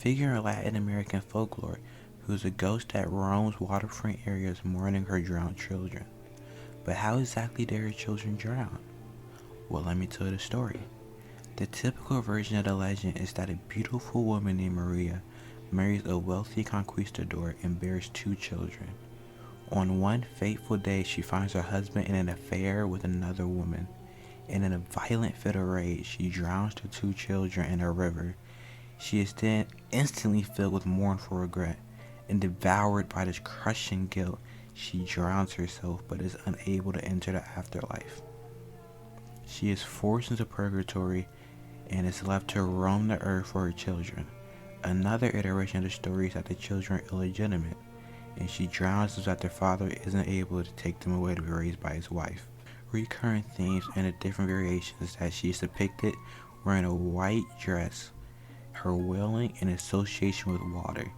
figure in Latin American folklore who is a ghost that roams waterfront areas mourning her drowned children. But how exactly did her children drown? Well, let me tell you the story. The typical version of the legend is that a beautiful woman named Maria marries a wealthy conquistador and bears two children. On one fateful day, she finds her husband in an affair with another woman, and in a violent fit of rage, she drowns the two children in a river. She is then instantly filled with mournful regret, and devoured by this crushing guilt, she drowns herself but is unable to enter the afterlife. She is forced into purgatory and is left to roam the earth for her children. Another iteration of the story is that the children are illegitimate, and she drowns so that their father isn't able to take them away to be raised by his wife. Recurrent themes and the different variations that she is depicted wearing a white dress, her wailing in association with water.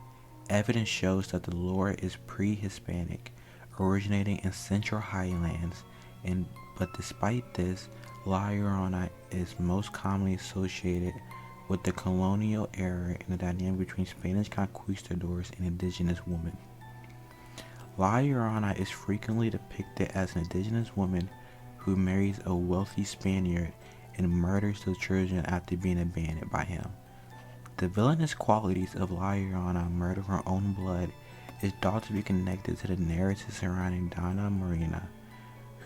Evidence shows that the lore is pre-Hispanic, originating in Central Highlands, but despite this, La Llorona is most commonly associated with the colonial era and the dynamic between Spanish conquistadors and indigenous women. La Llorona is frequently depicted as an indigenous woman who marries a wealthy Spaniard and murders the children after being abandoned by him. The villainous qualities of La Llorona murdering her own blood is thought to be connected to the narrative surrounding Donna Marina,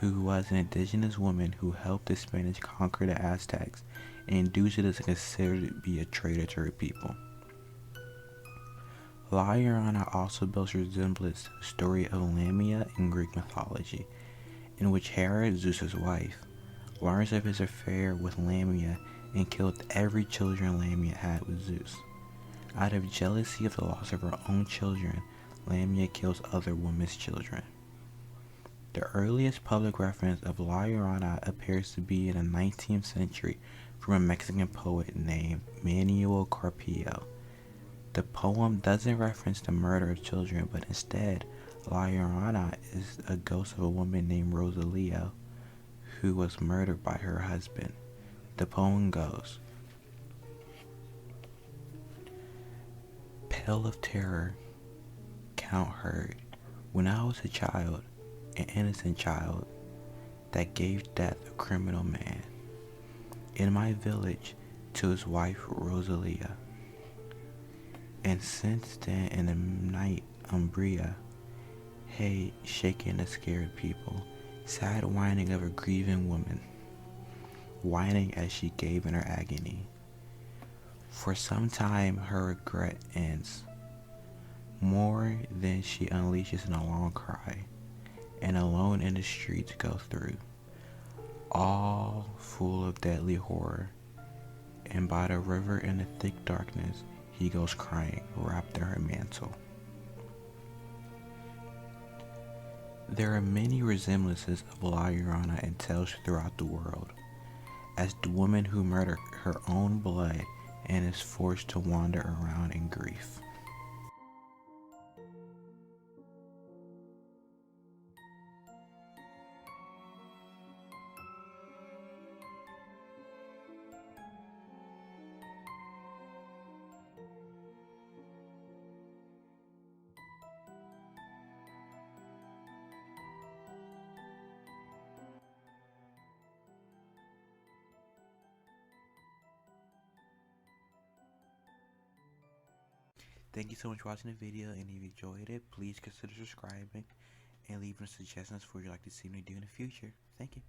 who was an indigenous woman who helped the Spanish conquer the Aztecs and induced it to consider to be a traitor to her people. La Llorona also bears resemblance to the story of Lamia in Greek mythology, in which Hera, Zeus's wife, learns of his affair with Lamia and killed every children Lamia had with Zeus. Out of jealousy of the loss of her own children, Lamia kills other women's children. The earliest public reference of La Llorona appears to be in the 19th century from a Mexican poet named Manuel Carpio. The poem doesn't reference the murder of children, but instead, La Llorona is a ghost of a woman named Rosalia who was murdered by her husband. The poem goes, "Pale of terror, count heard, when I was a child, an innocent child, that gave death a criminal man, in my village to his wife Rosalia. And since then in the night Umbria, hey, shaking the scared people, sad whining of a grieving woman, whining as she gave in her agony. For some time her regret ends, more than she unleashes in a long cry, and alone in the streets go through, all full of deadly horror, and by the river in the thick darkness he goes crying, wrapped in her mantle." There are many resemblances of La Llorona in tales throughout the world, as the woman who murdered her own blood and is forced to wander around in grief. Thank you so much for watching the video, and if you enjoyed it, please consider subscribing and leaving suggestions for what you'd like to see me do in the future. Thank you.